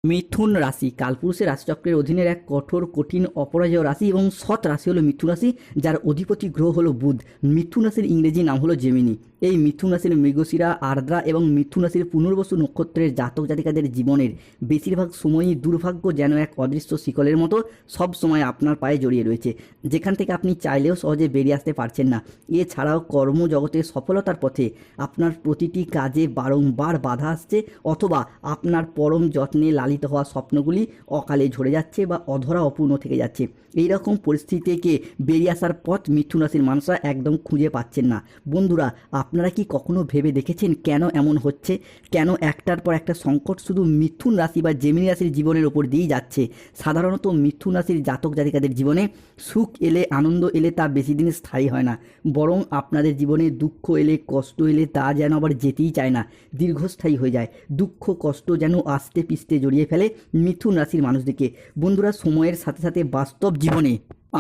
মিথুন রাশি কালপুরুষের রাশিচক্রের অধীনের এক কঠোর কঠিন অপরাজেয় রাশি এবং সৎ রাশি হলো মিথুন রাশি, যার অধিপতি গ্রহ হলো বুধ। মিথুন রাশির ইংরেজি নাম হলো জেমিনি। এই মিথুন রাশির মৃগশিরা, আর্দ্রা এবং মিথুন রাশির পুনর্বসু নক্ষত্রের জাতক জাতিকাদের জীবনের বেশিরভাগ সময়ই দুর্ভাগ্য যেন এক অদৃশ্য শিকলের মতো সব সময় আপনার পায়ে জড়িয়ে রয়েছে, যেখান থেকে আপনি চাইলেও সহজে বেরিয়ে আসতে পারছেন না। এছাড়াও কর্মজগতের সফলতার পথে আপনার প্রতিটি কাজে বারংবার বাধা আসছে, অথবা আপনার পরম যত্নে লালিত হওয়া স্বপ্নগুলি অকালে ঝরে যাচ্ছে বা অধরা অপূর্ণ থেকে যাচ্ছে। এই রকম পরিস্থিতি থেকে বেরিয়ে আসার পথ মিথুন রাশির মানুষরা একদম খুঁজে পাচ্ছেন না। বন্ধুরা, আপনারা কি কখনো ভেবে দেখেছেন কেন এমন হচ্ছে? কেন একটার পর একটা সংকট শুধু মিথুন রাশি বা জেমিনি রাশির জীবনের ওপর দিয়েই যাচ্ছে? সাধারণত মিথুন রাশির জাতক জাতিকাদের জীবনে সুখ এলে, আনন্দ এলে তা বেশি দিন স্থায়ী হয় না, বরং আপনাদের জীবনে দুঃখ এলে, কষ্ট এলে তা যেন আবার যেতেই চায় না, দীর্ঘস্থায়ী হয়ে যায়। দুঃখ কষ্ট যেন আস্তে পিস্তে জড়িয়ে ফেলে মিথুন রাশির মানুষদেরকে। বন্ধুরা, সময়ের সাথে সাথে বাস্তব জীবনে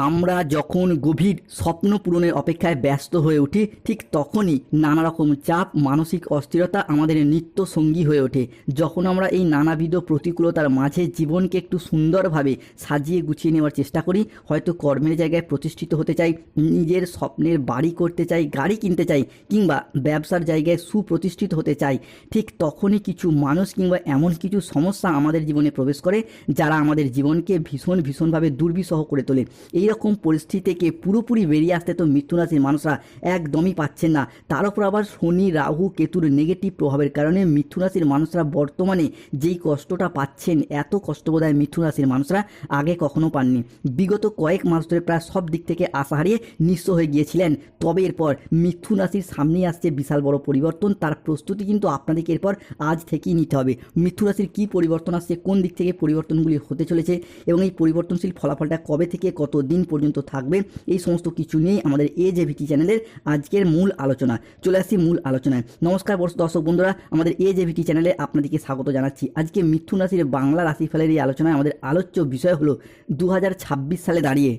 আমরা যখন গভীর স্বপ্ন পূরণের অপেক্ষায় ব্যস্ত হয়ে উঠি, ঠিক তখনই নানা রকম চাপ, মানসিক অস্থিরতা আমাদের নিত্য সঙ্গী হয়ে ওঠে। যখন আমরা এই নানাবিধ প্রতিকূলতার মাঝে জীবনকে একটু সুন্দরভাবে সাজিয়ে গুছিয়ে নেওয়ার চেষ্টা করি, হয়তো কর্মের জায়গায় প্রতিষ্ঠিত হতে চাই, নিজের স্বপ্নের বাড়ি করতে চাই, গাড়ি কিনতে চাই, কিংবা ব্যবসার জায়গায় সুপ্রতিষ্ঠিত হতে চাই, ঠিক তখনই কিছু মানুষ কিংবা এমন কিছু সমস্যা আমাদের জীবনে প্রবেশ করে, যারা আমাদের জীবনকে ভীষণভাবে দুর্বিষহ করে তোলে। এই রকম পরিস্থিতি থেকে পুরোপুরি বেরিয়ে আসতে তো মিথুন রাশির মানুষরা একদমই পাচ্ছেন না। তার উপর আবার শনি, রাহু, কেতুর নেগেটিভ প্রভাবের কারণে মিথুন রাশির মানুষরা বর্তমানে যেই কষ্টটা পাচ্ছেন, এত কষ্ট বোধহয় মিথুন রাশির মানুষরা আগে কখনো পাননি। বিগত কয়েক মাস ধরে প্রায় সব দিক থেকে আশা হারিয়ে নিঃস্ব হয়ে গিয়েছিলেন। তবে এরপর মিথুন রাশির সামনেই আসছে বিশাল বড় পরিবর্তন। তার প্রস্তুতি কিন্তু আপনাদেরকে এরপর আজ থেকেই নিতে হবে। মিথুন রাশির কী পরিবর্তন আসছে, কোন দিক থেকে পরিবর্তনগুলি হতে চলেছে এবং এই পরিবর্তনশীল ফলাফলটা কবে থেকে কত দিন পর্যন্ত থাকবে, এই সমস্ত কিছু নিয়েই আমাদের এজেভিটি চ্যানেলের আজকের মূল আলোচনা। চলে আসছি মূল আলোচনায়। নমস্কার দর্শক বন্ধুরা, আমাদের এজেভিটি চ্যানেলে আপনাদেরকে স্বাগত জানাচ্ছি। আজকে মিথুন রাশির বাংলা রাশিফলের এই আলোচনায় আমাদের আলোচ্য বিষয় হলো 2026 সালে দাঁড়িয়ে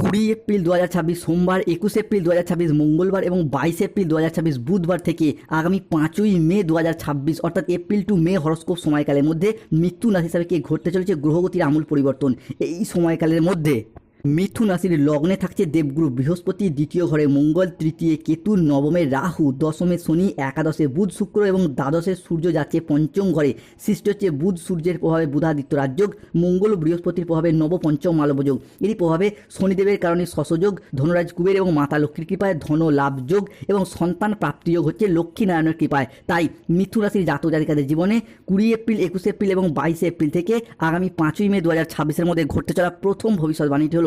20 এপ্রিল 2026 সোমবার, 21 এপ্রিল 2026 মঙ্গলবার এবং 22 এপ্রিল 2026 বুধবার থেকে আগামী 5ই মে 2026 অর্থাৎ এপ্রিল টু মে হরস্কোপ সময়কালের মধ্যে মিথুন রাশি হিসাবে ঘটতে চলেছে গ্রহগতির আমূল পরিবর্তন। এই সময়কালের মধ্যে মিথুন রাশির লগ্নে থাকছে দেবগুরু বৃহস্পতি, দ্বিতীয় ঘরে মঙ্গল, তৃতীয় কেতু, নবমে রাহু, দশমে শনি, একাদশে বুধ শুক্র এবং দ্বাদশে সূর্য যাচ্ছে পঞ্চম ঘরে। সৃষ্টি হচ্ছে বুধ সূর্যের প্রভাবে বুধাদিত্য রাজযোগ, মঙ্গল বৃহস্পতির প্রভাবে নব পঞ্চম মালবযোগ, এরই প্রভাবে শনিদেবের কারণে শশযোগ, ধনরাজ কুবের এবং মাতা লক্ষ্মীর কৃপায় ধন লাভ যোগ এবং সন্তান প্রাপ্তিযোগ হচ্ছে লক্ষ্মী নারায়ণের কৃপায়। তাই মিথুন রাশির জাতক জাতিকাদের জীবনে 20 এপ্রিল, 21 এপ্রিল এবং 22 এপ্রিল থেকে আগামী 5ই মে 2026 মধ্যে ঘটতে চলা প্রথম ভবিষ্যৎবাণীটি হলো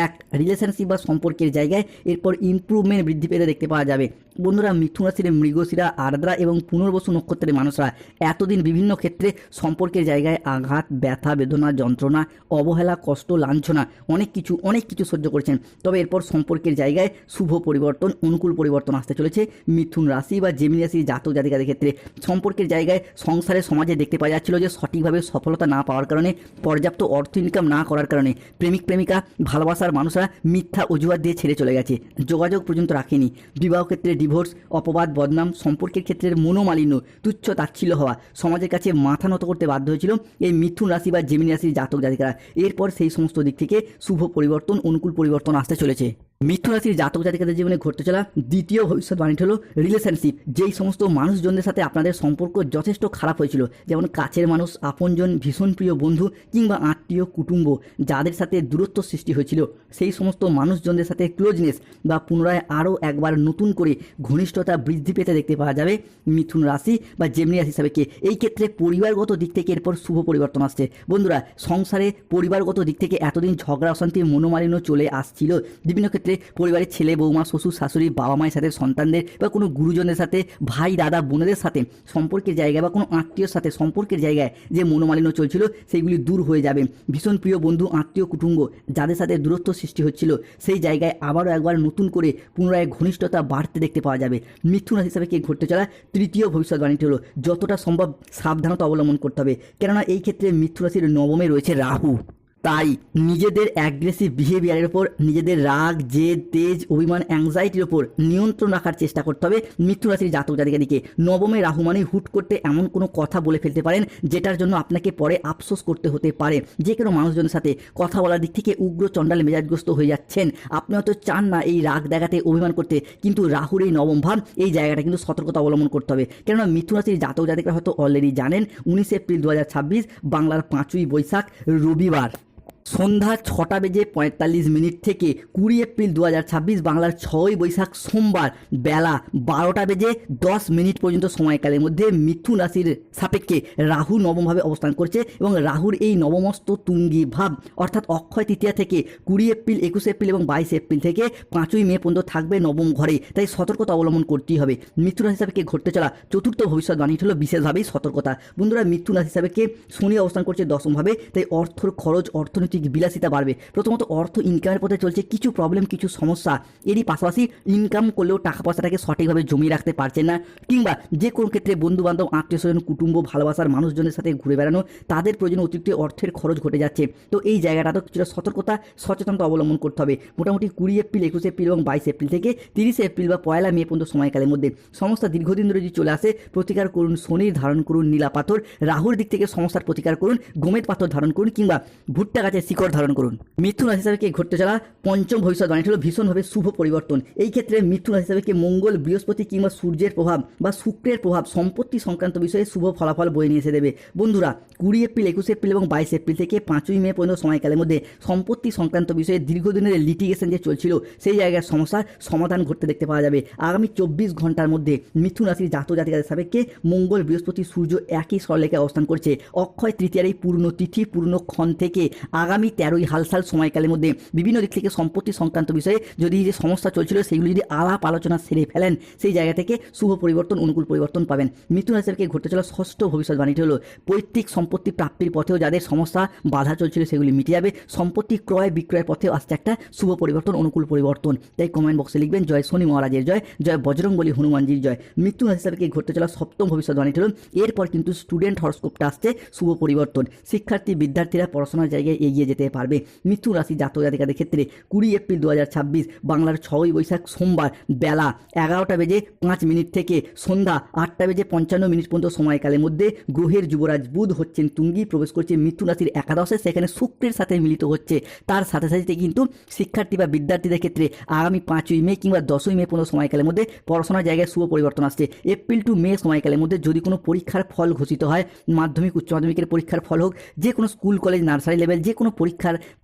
এক, রিলেশনশিপ বা সম্পর্কের জায়গায় এরপর ইমপ্রুভমেন্ট বৃদ্ধি পেতে দেখতে পাওয়া যাবে। বন্ধুরা, মিথুন রাশির মৃগশিরা, আর্দ্রা এবং পুনর্বসু নক্ষত্রের মানুষরা এতদিন বিভিন্ন ক্ষেত্রে সম্পর্কের জায়গায় আঘাত, ব্যথা, বেদনা, যন্ত্রণা, অবহেলা, কষ্ট, লাঞ্ছনা অনেক কিছু সহ্য করেছেন। তবে এরপর সম্পর্কের জায়গায় শুভ পরিবর্তন, অনুকূল পরিবর্তন আসতে চলেছে মিথুন রাশি বা জেমিনি রাশির জাতক জাতিকাদের ক্ষেত্রে। সম্পর্কের জায়গায় সংসারের সমাজে দেখতে পাওয়া যাচ্ছিল যে সঠিকভাবে সফলতা না পাওয়ার কারণে, পর্যাপ্ত অর্থ ইনকাম না করার কারণে প্রেমিক প্রেমিকা, ভালোবাসার মানুষরা মিথ্যা অজুহাত দিয়ে ছেড়ে চলে গেছে, যোগাযোগ পর্যন্ত রাখেনি। বিবাহ ক্ষেত্রে ডিভোর্স, অপবাদ, বদনাম, সম্পর্কের ক্ষেত্রে মনোমালিন্য, তুচ্ছ তাচ্ছিল্য হওয়া, সমাজের কাছে মাথা নত করতে বাধ্য হয়েছিল এই মিথুন রাশি বা জেমিনি রাশির জাতক জাতিকারা। এরপর সেই সমস্ত দিক থেকে শুভ পরিবর্তন, অনুকূল পরিবর্তন আসতে চলেছে। মিথুন রাশির জাতক জাতিকাদের জীবনে ঘটতে চলা দ্বিতীয় ভবিষ্যৎবাণীটি হলো রিলেশনশিপ। যেই সমস্ত মানুষজনদের সাথে আপনাদের সম্পর্ক যথেষ্ট খারাপ হয়েছিল, যেমন কাছের মানুষ, আপনজন, ভীষণ প্রিয় বন্ধু কিংবা আত্মীয় কুটুম্ব, যাদের সাথে দূরত্ব সৃষ্টি হয়েছিল, সেই সমস্ত মানুষজনদের সাথে ক্লোজনেস বা পুনরায় আরও একবার নতুন করে ঘনিষ্ঠতা বৃদ্ধি পেতে দেখতে পাওয়া যাবে মিথুন রাশি বা জেমিনি রাশি হিসাবে। এই ক্ষেত্রে পরিবারগত দিক থেকে এরপর শুভ পরিবর্তন আসছে। বন্ধুরা, সংসারে পরিবারগত দিক থেকে এতদিন ঝগড়া অশান্তি, মনোমালিন্য চলে আসছিল। বিভিন্ন ক্ষেত্রে পরিবারের ছেলে বৌমা, শ্বশুর শাশুড়ি, বাবা মায়ের সাথে সন্তানদের বা কোনো গুরুজনের সাথে, ভাই দাদা বোনেদের সাথে সম্পর্কের জায়গায় বা কোনো আত্মীয়র সাথে সম্পর্কের জায়গায় যে মনোমালিন্য চলছিল সেইগুলি দূর হয়ে যাবে। ভীষণ প্রিয় বন্ধু, আত্মীয় কুটুম্ব, যাদের সাথে দূরত্ব সৃষ্টি হচ্ছিল, সেই জায়গায় আবারও একবার নতুন করে পুনরায় ঘনিষ্ঠতা বাড়তে দেখতে পাওয়া যাবে। মিথুন রাশি হিসাবে ঘটতে চলা তৃতীয় ভবিষ্যৎবাণীটি হলো যতটা সম্ভব সাবধানতা অবলম্বন করতে হবে, কেননা এই ক্ষেত্রে মিথুন রাশির নবমে রয়েছে রাহু। তাই নিজেদের অ্যাগ্রেসিভ বিহেভিয়ারের ওপর, নিজেদের রাগ, জেদ, তেজ, অভিমান, অ্যাংজাইটির ওপর নিয়ন্ত্রণ রাখার চেষ্টা করতে হবে মিথুন রাশির জাতক জাতিকাদিকে। নবমে রাহু মানে হুট করতে এমন কোনো কথা বলে ফেলতে পারেন যেটার জন্য আপনাকে পরে আফসোস করতে হতে পারে। যে কোনো মানুষজনের সাথে কথা বলার দিক থেকে উগ্র চণ্ডাল মেজাজগ্রস্ত হয়ে যাচ্ছেন। আপনি হয়তো চান না এই রাগ দেখাতে, অভিমান করতে, কিন্তু রাহুর এই নবম ভাব, এই জায়গাটা কিন্তু সতর্কতা অবলম্বন করতে হবে। কেননা মিথুন রাশির জাতক জাতিকারা হয়তো অলরেডি জানেন 19 এপ্রিল 2026 বাংলার 5ই বৈশাখ রবিবার সন্ধ্যা 6:45 থেকে 20 এপ্রিল 2026 বাংলার 6ই বৈশাখ সোমবার বেলা 12:10 পর্যন্ত সময়কালের মধ্যে মিথুন রাশির সাপেক্ষে রাহু নবমভাবে অবস্থান করছে এবং রাহুর এই নবমস্ত তুঙ্গি ভাব অর্থাৎ অক্ষয় তৃতীয়া থেকে 20 এপ্রিল, 21 এপ্রিল এবং 22 এপ্রিল থেকে 5ই মে পর্যন্ত থাকবে নবম ঘরে। তাই সতর্কতা অবলম্বন করতেই হবে। মিথুন রাশি সাপেক্ষে ঘটতে চলা চতুর্থ ভবিষ্যৎবাণী হলো বিশেষভাবেই সতর্কতা। বন্ধুরা, মিথুন রাশি সাপেক্ষে শনি অবস্থান করছে দশমভাবে, তাই অর্থর খরচ, অর্থনৈতিক বিলাসিতা বাড়বে। প্রথমত অর্থ ইনকামের পথে চলছে কিছু প্রবলেম, কিছু সমস্যা। এরই পাশাপাশি ইনকাম করলেও টাকা পয়সাটাকে সঠিকভাবে জমিয়ে রাখতে পারছেন না, কিংবা যে কোনো ক্ষেত্রে বন্ধু বান্ধব, আত্মীয় স্বজন, কুটুম্ব, ভালোবাসার মানুষজনের সাথে ঘুরে বেড়ানো, তাদের প্রয়োজনে অতিরিক্ত অর্থের খরচ ঘটে যাচ্ছে। তো এই জায়গাটা তো কিছুটা সতর্কতা, সচেতনতা অবলম্বন করতে হবে। মোটামুটি 20 এপ্রিল, 21 এপ্রিল এবং 22 এপ্রিল থেকে 30 এপ্রিল বা 1 মে পর্যন্ত সময়কালের মধ্যে সমস্যা দীর্ঘদিন ধরে যদি চলে আসে, প্রতিকার করুন শনির ধারণ করুন নীলা পাথর, রাহুর দিক থেকে সমস্যার প্রতিকার করুন গোমেদ পাথর ধারণ করুন, কিংবা ভুট্টা গাছের শিকড় ধারণ করুন। মিথুন রাশি হিসাবে ঘটতে চলা পঞ্চম ভবিষ্যৎবাণী হলো ভীষণভাবে শুভ পরিবর্তন। এই ক্ষেত্রে মিথুন রাশি হিসাবে মঙ্গল, বৃহস্পতি কিংবা সূর্যের প্রভাব বা শুক্রের প্রভাব সম্পত্তি সংক্রান্ত বিষয়ে শুভ ফলাফল বয়ে নিয়ে এসে দেবে। বন্ধুরা, 20 এপ্রিল, 21 এপ্রিল এবং 22 এপ্রিল থেকে 5ই মে পর্যন্ত সময়কালের মধ্যে সম্পত্তি সংক্রান্ত বিষয়ে দীর্ঘদিনের লিটিগেশন যে চলছিল, সেই জায়গার সমস্যার সমাধান ঘটতে দেখতে পাওয়া যাবে। আগামী 24 ঘন্টার মধ্যে মিথুন রাশির জাতক জাতিকাদের সাপেক্ষে মঙ্গল, বৃহস্পতি, সূর্য একই সরলরেখায় অবস্থান করছে। অক্ষয় তৃতীয়ার এই পূর্ণ তিথি, পূর্ণ ক্ষণ থেকে আগামী 13ই হালসাল সময়কালের মধ্যে বিভিন্ন দিক থেকে সম্পত্তি সংক্রান্ত বিষয়ে যদি যে সমস্যা চলছিল সেগুলি যদি আলাপ আলোচনা সেরে ফেলেন, সেই জায়গা থেকে শুভ পরিবর্তন, অনুকূল পরিবর্তন পাবেন। মিথুন রাশিকে ঘটতে চলা ষষ্ঠ ভবিষ্যৎবাণীটি হলো পৈতৃক সম্পত্তি প্রাপ্তির পথেও যাদের সমস্যা বাধা চলছিল সেগুলি মিটে যাবে। সম্পত্তি ক্রয় বিক্রয়ের পথেও আসছে একটা শুভ পরিবর্তন, অনুকূল পরিবর্তন। তাই কমেন্ট বক্সে লিখবেন জয় শনি মহারাজের জয়, জয় বজরংবলী হনুমানজির জয়। মিথুন রাশি হিসাবে ঘটতে চলা সপ্তম ভবিষ্যৎবাণীটি হলো এরপর কিন্তু স্টুডেন্ট হরস্কোপটা আসছে শুভ পরিবর্তন। শিক্ষার্থী বিদ্যার্থীরা পড়াশোনার জায়গায় এগিয়ে যেতে পারবে। মিথুন রাশি জাতক জাতিকাদের ক্ষেত্রে 20 এপ্রিল 2026 বাংলার 6ই বৈশাখ সোমবার বেলা 11:05 থেকে সন্ধ্যা 8:55 পর্যন্ত সময়কালের মধ্যে গ্রহের যুবরাজ বুধ হচ্ছেন তুঙ্গি, প্রবেশ করছে মিথুন রাশির একাদশে, সেখানে শুক্রের সাথে মিলিত হচ্ছে। তার সাথে সাথে কিন্তু শিক্ষার্থী বা বিদ্যার্থীদের ক্ষেত্রে আগামী 5ই মে কিংবা 10ই মে পর্যন্ত সময়কালের মধ্যে পড়াশোনার জায়গায় শুভ পরিবর্তন আসছে। এপ্রিল টু মে সময়কালের মধ্যে যদি কোনো পরীক্ষার ফল ঘোষিত হয়, মাধ্যমিক, উচ্চ মাধ্যমিকের পরীক্ষার ফল হোক, যে কোনো স্কুল কলেজ নার্সারি লেভেল যে কোনো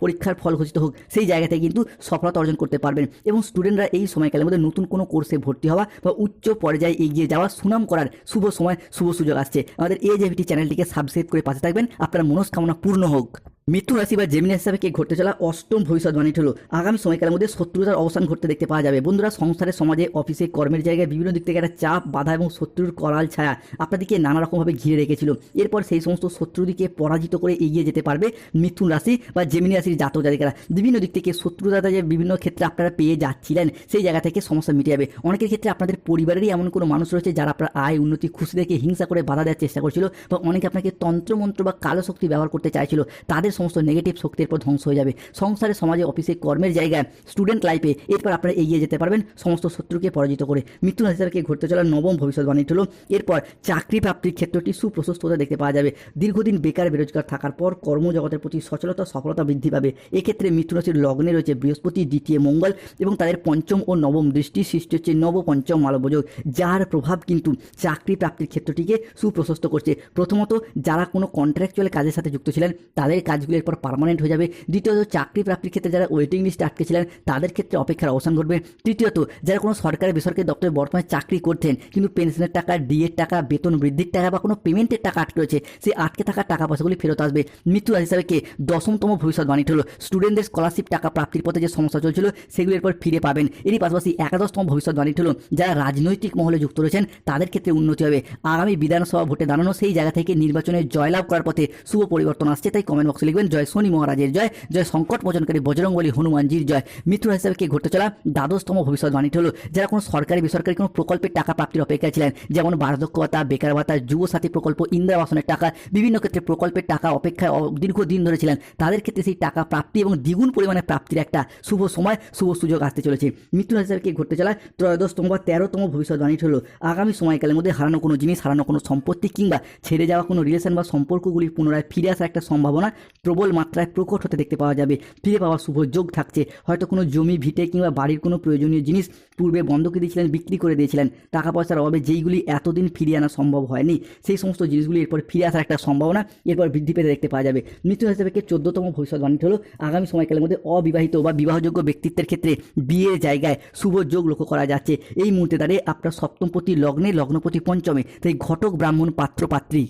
পরীক্ষার ফল ঘোষিত হোক, সেই জায়গাতে কিন্তু সফলতা অর্জন করতে পারবেন। এবং স্টুডেন্টরা এই সময়কালের মধ্যে নতুন কোনো কোর্সে ভর্তি হওয়া বা উচ্চ পর্যায়ে এগিয়ে যাওয়া, সুনাম করার শুভ সময়, শুভ সুযোগ আসছে। আমাদের AJVT চ্যানেলটিকে সাবস্ক্রাইব করে পাশে থাকবেন, আপনার মনস্কামনা পূর্ণ হোক। মিথুন রাশি বা জেমিনি হিসাবে ঘটতে চলা অষ্টম ভবিষ্যৎবাণীটি হলো আগামী সময়কালের মধ্যে শত্রুতার অবসান ঘটতে দেখতে পাওয়া যাবে। বন্ধুরা, সংসারে, সমাজে, অফিসে, কর্মের জায়গায় বিভিন্ন দিক থেকে একটা চাপ, বাধা এবং শত্রুর করাল ছায়া আপনাদেরকে নানা রকমভাবে ঘিরে রেখেছিল। এরপর সেই সমস্ত শত্রুদিকে পরাজিত করে এগিয়ে যেতে পারবে মিথুন রাশি বা জেমিনি রাশির জাতক জাতিকারা। বিভিন্ন দিক থেকে শত্রুতা যে বিভিন্ন ক্ষেত্রে আপনারা পেয়ে যাচ্ছিলেন, সেই জায়গা থেকে সমস্যা মিটে যাবে। অনেকের ক্ষেত্রে আপনাদের পরিবারেরই এমন কোনো মানুষ রয়েছে যারা আপনার আয়, উন্নতি, খুশি দেখে হিংসা করে বাধা দেওয়ার চেষ্টা করছিল, বা অনেকে আপনাকে তন্ত্রমন্ত্র বা কালো শক্তি ব্যবহার করতে চাইছিল। তাদের সমস্ত নেগেটিভ শক্তির পর ধ্বংস হয়ে যাবে। সংসারে, সমাজে, অফিসে, কর্মের জায়গায়, স্টুডেন্ট লাইফে এরপর আপনারা এগিয়ে যেতে পারবেন সমস্ত শত্রুকে পরাজিত করে। মিথুন রাশি হিসাবে ঘটতে চলা নবম ভবিষ্যৎবাণী হলো এরপর চাকরি প্রাপ্তির ক্ষেত্রটি সুপ্রশস্ত হতে দেখতে পাওয়া যাবে। দীর্ঘদিন বেকার বেরোজগার থাকার পর কর্মজগতের প্রতি সচলতা, সফলতা বৃদ্ধি পাবে। এক্ষেত্রে মিথুন রাশির লগ্নে রয়েছে বৃহস্পতি, দ্বিতীয় মঙ্গল এবং তাদের পঞ্চম ও নবম দৃষ্টি সৃষ্টি হচ্ছে নবপঞ্চম মালবযোগ, যার প্রভাব কিন্তু চাকরি প্রাপ্তির ক্ষেত্রটিকে সুপ্রশস্ত করছে। প্রথমত, যারা কোনো কন্ট্রাকচুয়াল কাজের সাথে যুক্ত ছিলেন তাদের কাজগুলো এরপর পার্মানেন্ট হয়ে যাবে। দ্বিতীয়ত, চাকরি প্রাপ্তির ক্ষেত্রে যারা ওয়েটিং লিস্টে আটকে ছিলেন তাদের ক্ষেত্রে অপেক্ষার অবসান ঘটবে। তৃতীয়ত, যারা কোনো সরকারি বেসরকারি দপ্তরে বর্তমানে চাকরি করতেন কিন্তু পেনশনের টাকা, ডিএর টাকা, বেতন বৃদ্ধির টাকা বা কোনো পেমেন্টের টাকা আটকে রয়েছে, সেই আটকে থাকা টাকা পয়সাগুলি ফেরত আসবে। মিথুন রাশি হিসাবে দশমতম ভবিষ্যৎবাণী হলো স্টুডেন্টদের স্কলারশিপ টাকা প্রাপ্তির পথে যে সমস্যা চলছিল সেগুলো এরপর ফিরে পাবেন। এরই পাশাপাশি একাদশতম ভবিষ্যৎবাণী হলো যারা রাজনৈতিক মহলে যুক্ত রয়েছেন তাদের ক্ষেত্রে উন্নতি হবে। আগামী বিধানসভা ভোটে দাঁড়ানো, সেই জায়গা থেকে নির্বাচনে জয়লাভ করার পথে শুভ পরিবর্তন আসছে। তাই কমেন্ট বক্সে লিখবেন জয় শনি মহারাজের জয়, জয় সংকট মোচনকারী বজরংবলী হনুমানজির জয়। মিথুন রাশি হিসাবে ঘটতে চলা দ্বাদশতম ভবিষ্যৎবাণীটি হলো যারা কোনো সরকারি বেসরকারি কোনো প্রকল্পের টাকা প্রাপ্তির অপেক্ষায় ছিলেন, যেমন বার্ধক্য ভাতা, বেকার ভাতা, যুব সাথী প্রকল্প, ইন্দিরা আবাসনের টাকা, বিভিন্ন ক্ষেত্রে প্রকল্পের টাকা অপেক্ষায় দীর্ঘদিন ধরে ছিলেন, তাদের ক্ষেত্রে সেই টাকা প্রাপ্তি এবং দ্বিগুণ পরিমাণে প্রাপ্তির একটা শুভ সময়, শুভ সুযোগ আসতে চলেছে। মিথুন রাশি হিসাবে ঘটতে চলা ত্রয়োদশতম বা 13তম ভবিষ্যৎবাণীটি হলো আগামী সময়কালের মধ্যে হারানো কোনো জিনিস, হারানো কোনো সম্পত্তি কিংবা ছেড়ে যাওয়া কোনো রিলেশন বা সম্পর্কগুলি পুনরায় ফিরে আসার একটা সম্ভাবনা প্রবল মাত্রায় প্রকট হতে দেখতে পাওয়া যাবে। ফিরে পাওয়ার শুভ যোগ থাকছে। হয়তো কোনো জমি ভিটে কিংবা বাড়ির কোনো প্রয়োজনীয় জিনিস পূর্বে বন্ধকে দিয়েছিলেন, বিক্রি করে দিয়েছিলেন, টাকা পয়সার অভাবে যেইগুলি এতদিন ফিরিয়ে আনা সম্ভব হয়নি, সেই সমস্ত জিনিসগুলি এরপর ফিরে আসার একটা সম্ভাবনা এরপর বৃদ্ধি পেতে দেখতে পাওয়া যাবে। মিথুন রাশি হিসেবে 14তম ভবিষ্যৎবাণীটি হলো আগামী সময়কালের মধ্যে অবিবাহিত বা বিবাহযোগ্য ব্যক্তিত্বের ক্ষেত্রে বিয়ের জায়গায় শুভ যোগ লক্ষ্য করা যাচ্ছে। এই মুহূর্তে দাঁড়িয়ে আপনার সপ্তমপতি লগ্নে, লগ্নপতি পঞ্চমে, তাই ঘটক ব্রাহ্মণ পাত্র পাত্রী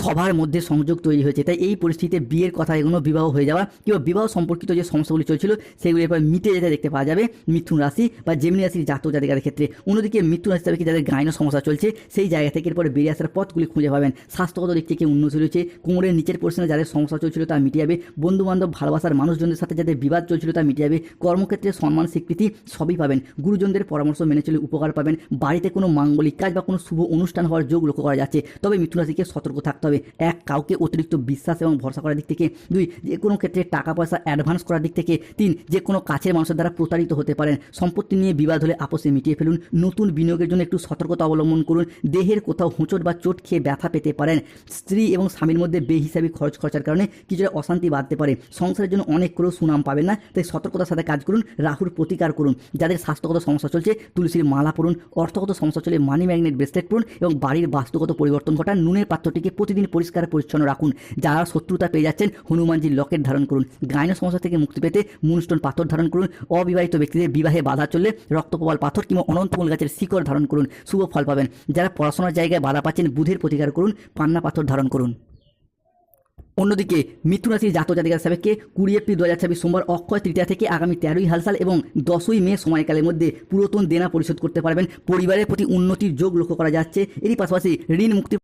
সবার মধ্যে সংযোগ তৈরি হয়েছে। তাই এই পরিস্থিতিতে বিয়ের কথা এগুলো বিবাহ হয়ে যাওয়া কিংবা বিবাহ সম্পর্কিত যে সমস্যাগুলি চলছিল সেগুলি এরপর মিটে যেতে দেখতে পাওয়া যাবে মিথুন রাশি বা জেমিনি রাশির জাতক জাতিকাদের ক্ষেত্রে। অন্যদিকে মিথুন রাশি থেকে যাদের গাইনো সমস্যা চলছে সেই জায়গা থেকে এরপরে বেরিয়ে আসার পথগুলি খুঁজে পাবেন। স্বাস্থ্যগত দিক থেকে উন্নতি রয়েছে। কোমরের নিচের পোর্শনে যাদের সমস্যা চলছিল তা মিটে যাবে। বন্ধুবান্ধব ভালোবাসার মানুষজনদের সাথে যাদের বিবাদ চলছিল তা মিটে যাবে। কর্মক্ষেত্রে সম্মান স্বীকৃতি সবই পাবেন। গুরুজনদের পরামর্শ মেনে চলে উপকার পাবেন। বাড়িতে কোনো মাঙ্গলিক কাজ বা কোনো শুভ অনুষ্ঠান হওয়ার যোগ লক্ষ্য করা যাচ্ছে। তবে মিথুন রাশিকে সতর্ক থাকতে হবে। এক, কাউকে অতিরিক্ত বিশ্বাস এবং ভরসা করার দিক থেকে। 2, যে কোনো ক্ষেত্রে টাকা পয়সা অ্যাডভান্স করার দিক থেকে। 3, যে কোনো কাছের মানুষের দ্বারা প্রতারিত হতে পারেন। সম্পত্তি নিয়ে বিবাদ হলে আপোষে মিটিয়ে ফেলুন। নতুন বিনিয়োগের জন্য একটু সতর্কতা অবলম্বন করুন। দেহের কোথাও হোঁচট বা চোট খেয়ে ব্যথা পেতে পারেন। স্ত্রী এবং স্বামীর মধ্যে বেহিসাবি খরচার কারণে কিছুটা অশান্তি বাড়তে পারে। সংসারের জন্য অনেক করেও সুনাম পাবেন না, তাই সতর্কতার সাথে কাজ করুন। রাহুর প্রতিকার করুন। যাদের স্বাস্থ্যগত সমস্যা চলছে তুলসীর মালা পড়ুন। অর্থগত সমস্যা চলে মানি ম্যাগনেট ব্রেসলেট পড়ুন এবং বাড়ির বাস্তুগত পরিবর্তন ঘটান। নুনের পাত্রটিকে প্রতিদিন পরিষ্কার পরিচ্ছন্ন রাখুন। যারা শত্রুতা পেয়ে যাচ্ছেন হনুমানজির লকেট ধারণ করুন। গাইনো সমস্যা থেকে মুক্তি পেতে মুনস্টোন পাথর ধারণ করুন। অবিবাহিত ব্যক্তিদের বিবাহে বাধা চললে রক্তপ্রবাল পাথর কিংবা অনন্তমূল গাছের শিকড় ধারণ করুন, শুভ ফল পাবেন। যারা পড়াশোনার জায়গায় বাধা পাচ্ছেন বুধের প্রতিকার করুন, পান্না পাথর ধারণ করুন। অন্যদিকে মিথুন রাশির জাতক জাতিকার সাবেককে 20 এপ্রিল 2026 সোমবার অক্ষয় তৃতীয়া থেকে আগামী 13ই হালসাল এবং 10ই মে সময়কালের মধ্যে পুরাতন দেনা পরিশোধ করতে পারবেন। পরিবারের প্রতি উন্নতির যোগ লক্ষ্য করা যাচ্ছে। এরই পাশাপাশি ঋণ মুক্তি